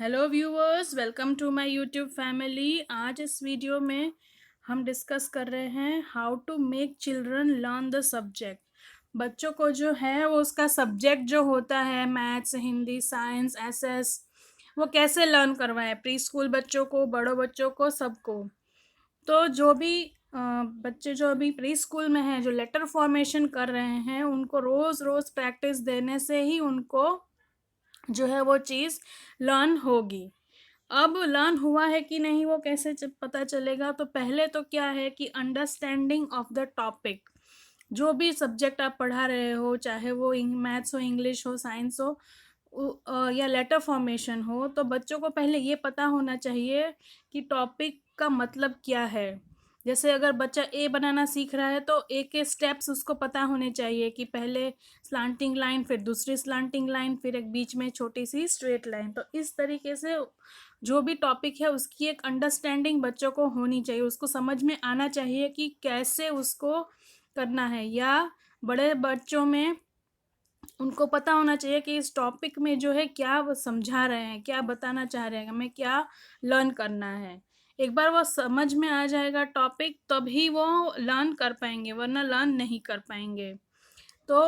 Hello viewers, welcome to my YouTube family. आज इस video में हम डिस्कस कर रहे हैं how to make children learn the subject. बच्चों को जो है वो उसका सब्जेक्ट जो होता है मैथ्स, हिंदी, साइंस, एसएस, वो कैसे लर्न करवाएं, प्री स्कूल बच्चों को, बड़ों बच्चों को, सबको। तो जो भी बच्चे जो अभी प्री स्कूल में हैं, जो लेटर फॉर्मेशन कर रहे हैं, उनको रोज़ रोज़ प्रैक्टिस देने से ही उनको जो है वो चीज़ लर्न होगी। अब लर्न हुआ है कि नहीं वो कैसे पता चलेगा? तो पहले तो क्या है कि अंडरस्टैंडिंग ऑफ द टॉपिक। जो भी सब्जेक्ट आप पढ़ा रहे हो, चाहे वो मैथ्स हो, इंग्लिश हो, साइंस हो, या लेटर फॉर्मेशन हो, तो बच्चों को पहले ये पता होना चाहिए कि टॉपिक का मतलब क्या है। जैसे अगर बच्चा ए बनाना सीख रहा है तो ए के स्टेप्स उसको पता होने चाहिए कि पहले स्लांटिंग लाइन, फिर दूसरी स्लांटिंग लाइन, फिर एक बीच में छोटी सी स्ट्रेट लाइन। तो इस तरीके से जो भी टॉपिक है उसकी एक अंडरस्टैंडिंग बच्चों को होनी चाहिए, उसको समझ में आना चाहिए कि कैसे उसको करना है। या बड़े बच्चों में उनको पता होना चाहिए कि इस टॉपिक में जो है क्या वो समझा रहे हैं, क्या बताना चाह रहे हैं, हमें क्या लर्न करना है। एक बार वो समझ में आ जाएगा टॉपिक, तभी वो लर्न कर पाएंगे, वरना लर्न नहीं कर पाएंगे। तो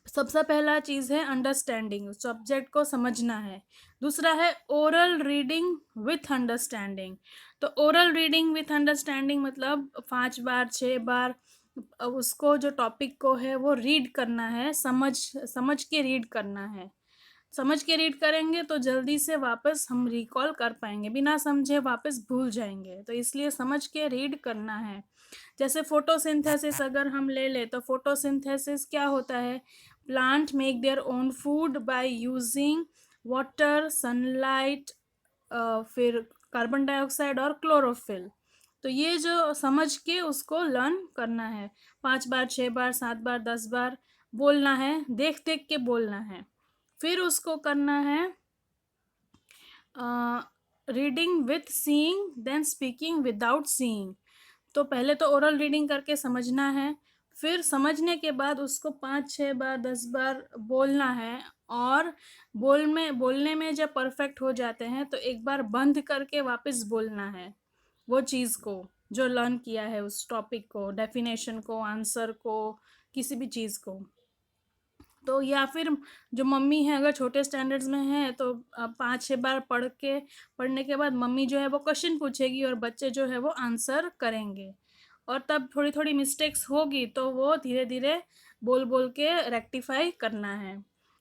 सबसे पहला चीज़ है अंडरस्टैंडिंग, सब्जेक्ट को समझना है। दूसरा है ओरल रीडिंग विथ अंडरस्टैंडिंग। तो ओरल रीडिंग विथ अंडरस्टैंडिंग मतलब 5 बार 6 बार उसको, जो टॉपिक को है वो रीड करना है, समझ समझ के रीड करना है। समझ के रीड करेंगे तो जल्दी से वापस हम रिकॉल कर पाएंगे, बिना समझे वापस भूल जाएंगे। तो इसलिए समझ के रीड करना है। जैसे फोटोसिंथेसिस अगर हम ले ले तो फोटोसिंथेसिस क्या होता है? Plant make their own food by using water, sunlight, फिर कार्बन डाइऑक्साइड और क्लोरोफिल। तो ये जो समझ के उसको लर्न करना है, 5 बार 6 बार 7 बार 10 बार बोलना है, देख देख के बोलना है। फिर उसको करना है reading with seeing, then speaking without seeing. तो पहले तो ओरल रीडिंग करके समझना है, फिर समझने के बाद उसको 5 6 बार 10 बार बोलना है। और बोलने में जब परफेक्ट हो जाते हैं तो एक बार बंद करके वापस बोलना है वो चीज़ को, जो लर्न किया है, उस टॉपिक को, डेफिनेशन को, आंसर को, किसी भी चीज़ को। तो या फिर जो मम्मी है अगर छोटे स्टैंडर्ड्स में है तो 5 6 बार पढ़ने के बाद मम्मी जो है वो क्वेश्चन पूछेगी और बच्चे जो है वो आंसर करेंगे। और तब थोड़ी थोड़ी मिस्टेक्स होगी तो वो धीरे धीरे बोल बोल के रेक्टिफाई करना है।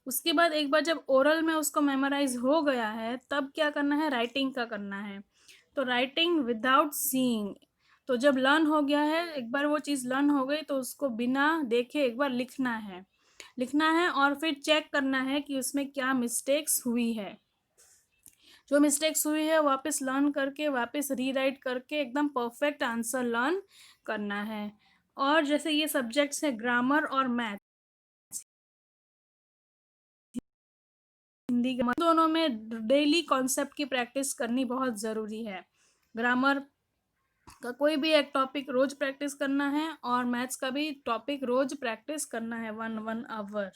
उसके बाद एक बार जब ओरल में उसको मेमोराइज हो गया है तब क्या करना है, राइटिंग का करना है। तो राइटिंग विदाउट सीइंग। तो जब लर्न हो गया है, एक बार वो चीज़ लर्न हो गई तो उसको बिना देखे एक बार लिखना है और फिर चेक करना है कि उसमें क्या मिस्टेक्स हुई है। जो मिस्टेक्स हुई है वापस लर्न करके, वापस रीराइट करके एकदम परफेक्ट आंसर लर्न करना है। और जैसे ये सब्जेक्ट्स है ग्रामर और मैथ, हिंदी, दोनों में डेली कॉन्सेप्ट की प्रैक्टिस करनी बहुत ज़रूरी है। ग्रामर का कोई भी एक टॉपिक रोज प्रैक्टिस करना है और मैथ्स का भी टॉपिक रोज प्रैक्टिस करना है, 1 1 आवर।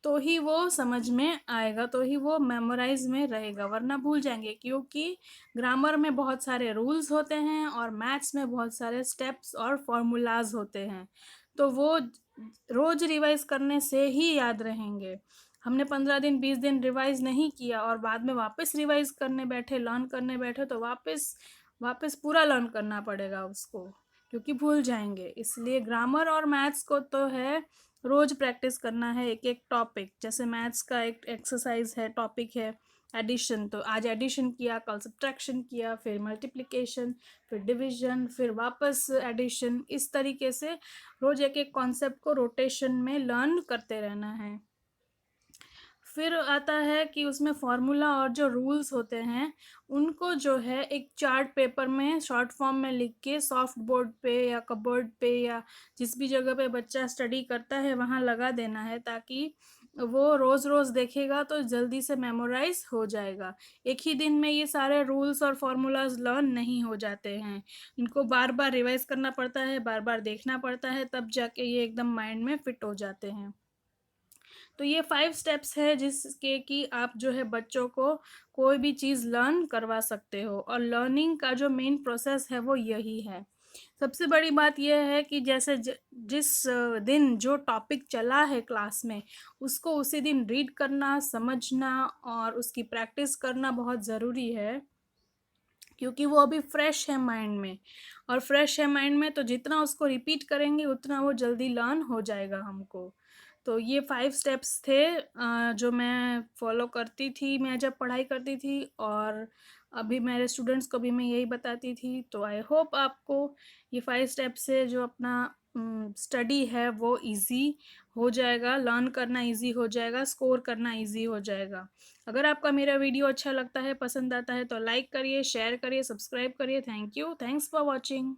तो ही वो समझ में आएगा, तो ही वो मेमोराइज में रहेगा, वरना भूल जाएंगे। क्योंकि ग्रामर में बहुत सारे रूल्स होते हैं और मैथ्स में बहुत सारे स्टेप्स और फॉर्मूलाज होते हैं। तो वो रोज रिवाइज करने से ही याद रहेंगे। हमने 15 दिन 20 दिन रिवाइज नहीं किया और बाद में वापस रिवाइज करने बैठे, लर्न करने बैठे, तो वापस वापस पूरा लर्न करना पड़ेगा उसको, क्योंकि भूल जाएंगे। इसलिए ग्रामर और मैथ्स को तो है रोज प्रैक्टिस करना है, एक एक टॉपिक। जैसे मैथ्स का एक एक्सरसाइज है, टॉपिक है एडिशन, तो आज एडिशन किया, कल सब्ट्रैक्शन किया, फिर मल्टीप्लिकेशन, फिर डिवीजन, फिर वापस एडिशन। इस तरीके से रोज एक एक कॉन्सेप्ट को रोटेशन में लर्न करते रहना है। फिर आता है कि उसमें फार्मूला और जो रूल्स होते हैं उनको जो है एक चार्ट पेपर में शॉर्ट फॉर्म में लिख के सॉफ्ट बोर्ड पे या कपबोर्ड पे या जिस भी जगह पे बच्चा स्टडी करता है वहाँ लगा देना है, ताकि वो रोज़ रोज़ देखेगा तो जल्दी से मेमोराइज हो जाएगा। एक ही दिन में ये सारे रूल्स और फार्मूलाज लर्न नहीं हो जाते हैं, इनको बार बार रिवाइज करना पड़ता है, बार बार देखना पड़ता है, तब जाके ये एकदम माइंड में फिट हो जाते हैं। तो ये 5 स्टेप्स है जिसके कि आप जो है बच्चों को कोई भी चीज़ लर्न करवा सकते हो, और लर्निंग का जो मेन प्रोसेस है वो यही है। सबसे बड़ी बात यह है कि जैसे जिस दिन जो टॉपिक चला है क्लास में, उसको उसी दिन रीड करना, समझना और उसकी प्रैक्टिस करना बहुत ज़रूरी है, क्योंकि वो अभी फ्रेश है माइंड में, और फ्रेश है माइंड में तो जितना उसको रिपीट करेंगे उतना वो जल्दी लर्न हो जाएगा हमको। तो ये 5 स्टेप्स थे जो मैं फॉलो करती थी मैं जब पढ़ाई करती थी, और अभी मेरे स्टूडेंट्स को भी मैं यही बताती थी। तो आई होप आपको ये 5 स्टेप्स से जो अपना स्टडी है वो इजी हो जाएगा, लर्न करना इजी हो जाएगा, स्कोर करना इजी हो जाएगा। अगर आपका मेरा वीडियो अच्छा लगता है, पसंद आता है, तो लाइक करिए, शेयर करिए, सब्सक्राइब करिए। Thank you, thanks for watching.